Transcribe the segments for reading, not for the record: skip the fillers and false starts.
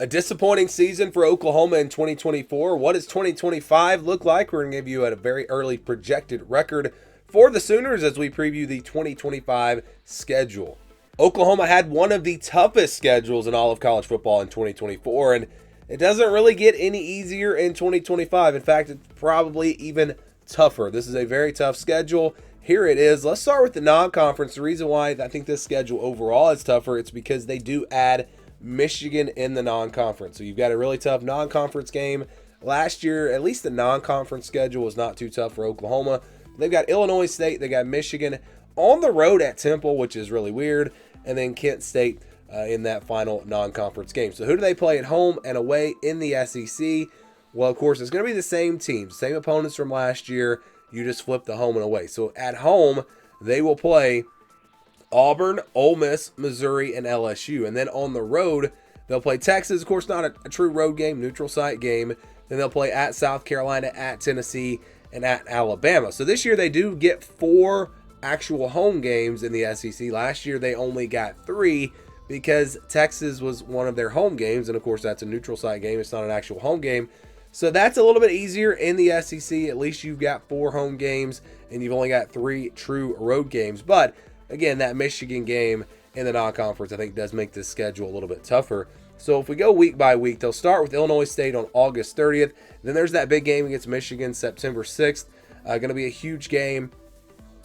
A disappointing season for Oklahoma in 2024. What does 2025 look like? We're going to give you a very early projected record for the Sooners as we preview the 2025 schedule. Oklahoma had one of the toughest schedules in all of college football in 2024, and it doesn't really get any easier in 2025. In fact, it's probably even tougher. This is a very tough schedule. Here it is. Let's start with the non-conference. The reason why I think this schedule overall is tougher, it's because they do add Michigan in the non-conference. So you've got a really tough non-conference game. Last year, at least the non-conference schedule was not too tough for Oklahoma. They've got Illinois State, they got Michigan on the road at Temple, which is really weird, and then Kent State in that final non-conference game. So who do they play at home and away in the SEC? Well, of course, it's going to be the same teams, same opponents from last year. You just flip the home and away. So at home, they will play Auburn, Ole Miss, Missouri, and LSU. And then on the road, they'll play Texas. Of course, not a true road game, neutral site game. Then they'll play at South Carolina, at Tennessee, and at Alabama. So this year they do get 4 actual home games in the SEC. Last year they only got 3 because Texas was one of their home games. And of course, that's a neutral site game. It's not an actual home game. So that's a little bit easier in the SEC. At least you've got 4 home games and you've only got 3 true road games. But again, that Michigan game in the non-conference, I think, does make this schedule a little bit tougher. So if we go week by week, they'll start with Illinois State on August 30th. Then there's that big game against Michigan, September 6th. Going to be a huge game.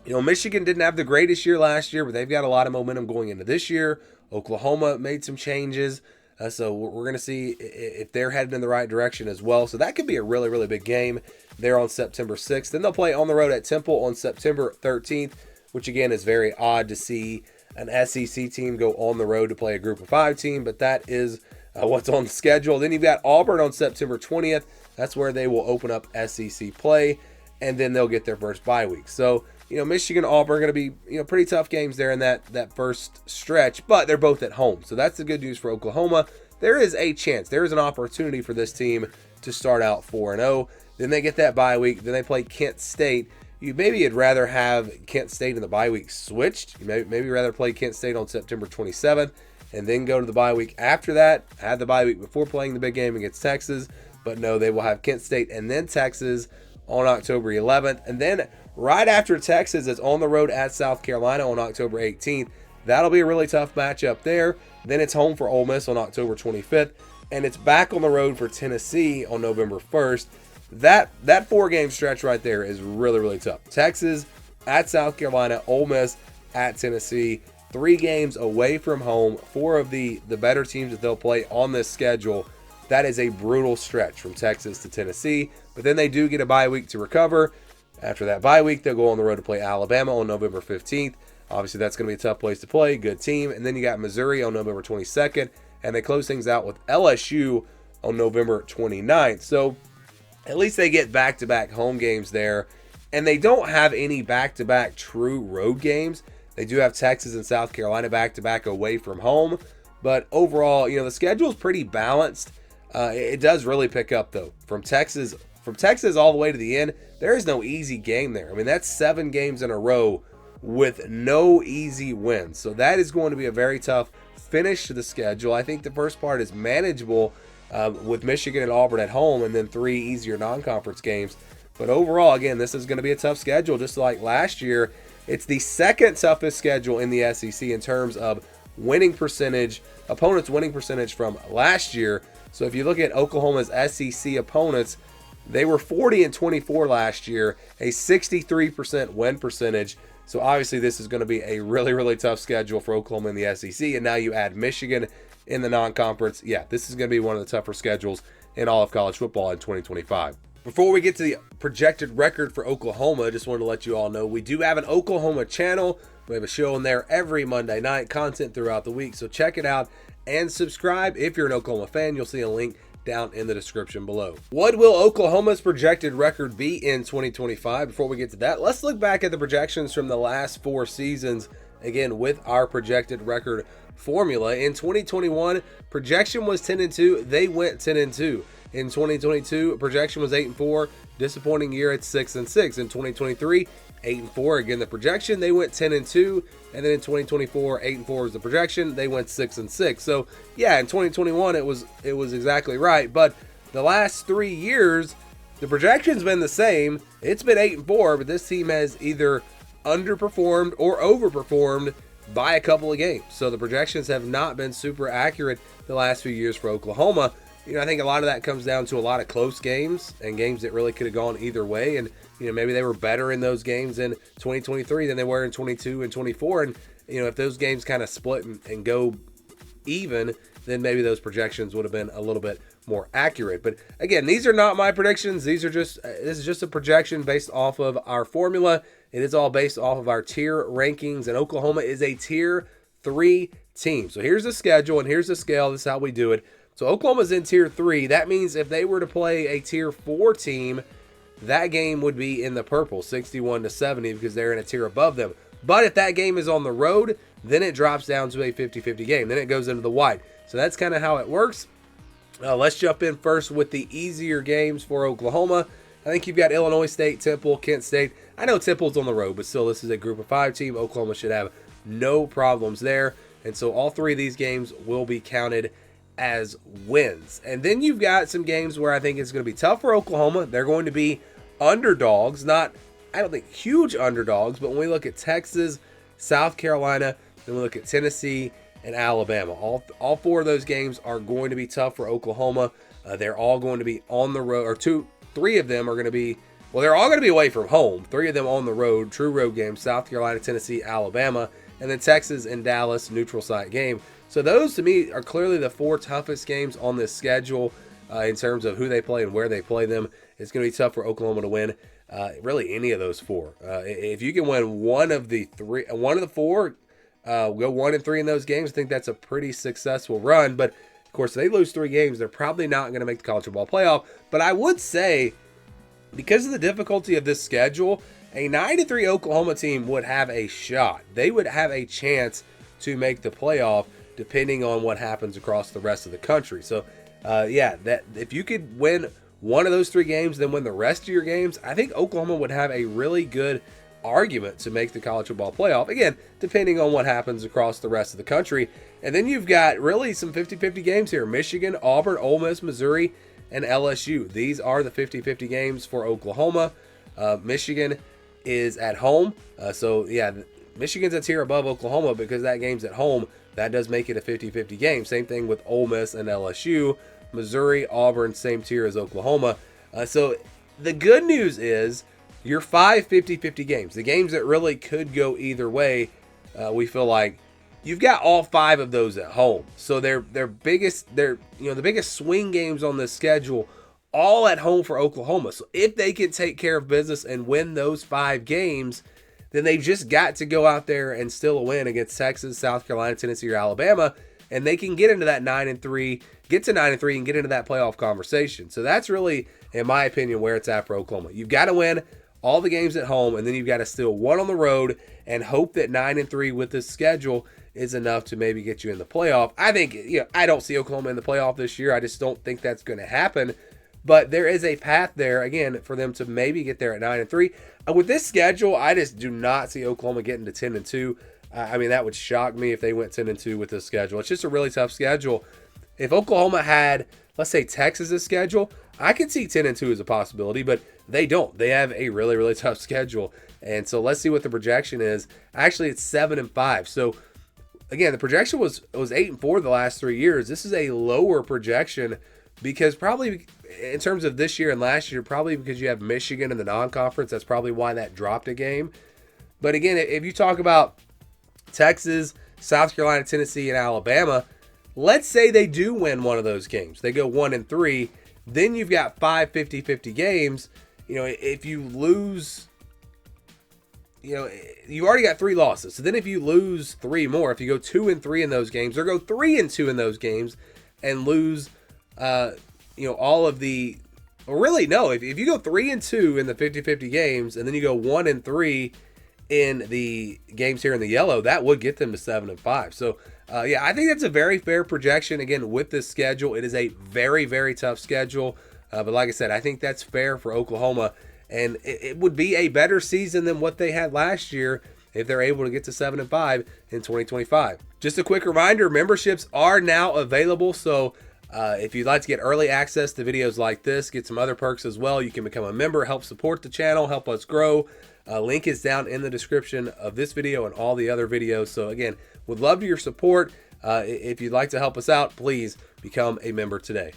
You know, Michigan didn't have the greatest year last year, but they've got a lot of momentum going into this year. Oklahoma made some changes. So we're going to see if they're heading in the right direction as well. So that could be a really, really big game there on September 6th. Then they'll play on the road at Temple on September 13th. Which again is very odd to see an SEC team go on the road to play a Group of 5 team, but that is what's on the schedule. Then you've got Auburn on September 20th. That's where they will open up SEC play, and then they'll get their first bye week. So, you know, Michigan, Auburn are going to be, pretty tough games there in that first stretch, but they're both at home. So that's the good news for Oklahoma. There is a chance, there is an opportunity for this team to start out 4-0. Then they get that bye week. Then they play Kent State. You'd rather have Kent State in the bye week switched. You maybe rather play Kent State on September 27th and then go to the bye week after that. Had the bye week before playing the big game against Texas. But no, they will have Kent State and then Texas on October 11th. And then right after Texas is on the road at South Carolina on October 18th. That'll be a really tough matchup there. Then it's home for Ole Miss on October 25th. And it's back on the road for Tennessee on November 1st. That 4-game stretch right there is really, really tough. Texas at South Carolina, Ole Miss at Tennessee. 3 games away from home. 4 of the better teams that they'll play on this schedule. That is a brutal stretch from Texas to Tennessee. But then they do get a bye week to recover. After that bye week, they'll go on the road to play Alabama on November 15th. Obviously, that's going to be a tough place to play. Good team. And then you got Missouri on November 22nd. And they close things out with LSU on November 29th. So at least they get back-to-back home games there. And they don't have any back-to-back true road games. They do have Texas and South Carolina back-to-back away from home. But overall, the schedule is pretty balanced. It does really pick up, though. From Texas all the way to the end, there is no easy game there. I mean, that's 7 games in a row with no easy wins. So that is going to be a very tough finish to the schedule. I think the first part is manageable with Michigan and Auburn at home, and then 3 easier non-conference games. But overall, again, this is going to be a tough schedule, just like last year. It's the second toughest schedule in the SEC in terms of winning percentage, opponents' winning percentage from last year. So if you look at Oklahoma's SEC opponents, they were 40-24 last year, a 63% win percentage. So obviously this is going to be a really, really tough schedule for Oklahoma in the SEC. And now you add Michigan in the non-conference. Yeah, this is going to be one of the tougher schedules in all of college football in 2025. Before we get to the projected record for Oklahoma, I just wanted to let you all know we do have an Oklahoma channel. We have a show on there every Monday night, content throughout the week. So check it out and subscribe. If you're an Oklahoma fan, you'll see a link down in the description below. What will Oklahoma's projected record be in 2025? Before we get to that, let's look back at the projections from the last 4 seasons, again, with our projected record formula. In 2021, projection was 10-2. They went 10-2. In 2022, projection was 8-4. Disappointing year at 6-6. In 2023, 8-4. Again, the projection, they went 10-2, and then in 2024, 8-4 was the projection. They went 6-6. So yeah, in 2021, it was exactly right. But the last 3 years, the projection's been the same. It's been 8-4, but this team has either underperformed or overperformed by a couple of games. So the projections have not been super accurate the last few years for Oklahoma. I think a lot of that comes down to a lot of close games and games that really could have gone either way. And, maybe they were better in those games in 2023 than they were in 22 and 24. And, if those games kind of split and go even, then maybe those projections would have been a little bit more accurate. But again, these are not my predictions. This is just a projection based off of our formula. It is all based off of our tier rankings, and Oklahoma is a tier 3 team. So here's the schedule and here's the scale. This is how we do it. So Oklahoma's in tier 3. That means if they were to play a tier 4 team, that game would be in the purple, 61-70, because they're in a tier above them. But if that game is on the road, then it drops down to a 50-50 game. Then it goes into the white. So that's kind of how it works. Let's jump in first with the easier games for Oklahoma. I think you've got Illinois State, Temple, Kent State. I know Temple's on the road, but still, this is a group of 5 team. Oklahoma should have no problems there. And so all 3 of these games will be counted as wins. And then you've got some games where I think it's going to be tough for Oklahoma. They're going to be underdogs, I don't think huge underdogs, but when we look at Texas, South Carolina, then we look at Tennessee and Alabama. All 4 of those games are going to be tough for Oklahoma. They're all going to be on the road, or 3 of them are going to be, well, they're all going to be away from home. 3 of them on the road, true road games, South Carolina, Tennessee, Alabama, and then Texas and Dallas, neutral site game. So those, to me, are clearly the 4 toughest games on this schedule in terms of who they play and where they play them. It's going to be tough for Oklahoma to win really any of those 4. If you can win one of the 4, go 1-3 in those games, I think that's a pretty successful run. But of course, if they lose 3 games, they're probably not going to make the college football playoff. But I would say, because of the difficulty of this schedule, a 9-3 Oklahoma team would have a shot. They would have a chance to make the playoff, depending on what happens across the rest of the country. So, that if you could win one of those 3 games, then win the rest of your games, I think Oklahoma would have a really good argument to make the college football playoff. Again, depending on what happens across the rest of the country. And then you've got really some 50-50 games here. Michigan, Auburn, Ole Miss, Missouri, and LSU. These are the 50-50 games for Oklahoma. Michigan is at home. Michigan's a tier above Oklahoma because that game's at home. That does make it a 50-50 game. Same thing with Ole Miss and LSU. Missouri, Auburn, same tier as Oklahoma. So the good news is your 5 50-50 games, the games that really could go either way, we feel like you've got all 5 of those at home. So the biggest swing games on this schedule, all at home for Oklahoma. So if they can take care of business and win those 5 games, then they've just got to go out there and still a win against Texas, South Carolina, Tennessee, or Alabama, and they can get into that 9-3, get to 9-3, and get into that playoff conversation. So that's really, in my opinion, where it's at for Oklahoma. You've got to win all the games at home, and then you've got to steal 1 on the road and hope that 9-3 with this schedule is enough to maybe get you in the playoff. I think, I don't see Oklahoma in the playoff this year. I just don't think that's going to happen. But there is a path there, again, for them to maybe get there at 9-3. With this schedule, I just do not see Oklahoma getting to 10-2. That would shock me if they went 10-2 with this schedule. It's just a really tough schedule. If Oklahoma had, let's say, Texas's schedule, I could see 10-2 as a possibility, but they don't. They have a really, really tough schedule. And so let's see what the projection is. Actually, it's 7-5. So again, the projection was 8-4 the last 3 years. This is a lower projection because probably in terms of this year and last year, probably because you have Michigan in the non-conference. That's probably why that dropped a game. But again, if you talk about Texas, South Carolina, Tennessee, and Alabama, let's say they do win one of those games. They go 1-3. Then you've got 5 50-50 games. If you lose, you already got 3 losses. So then if you lose 3 more, if you go 2-3 in those games, or go 3-2 in those games and lose, all of the, or really no, if you go 3-2 in the 50-50 games and then you go 1-3 in the games here in the yellow, that would get them to 7-5. So I think that's a very fair projection. Again, with this schedule, it is a very, very tough schedule. But like I said, I think that's fair for Oklahoma. and it would be a better season than what they had last year if they're able to get to 7-5 in 2025. Just a quick reminder, memberships are now available, so if you'd like to get early access to videos like this, get some other perks as well, you can become a member, help support the channel, help us grow. Link is down in the description of this video and all the other videos. So again, would love your support. If you'd like to help us out, please become a member today.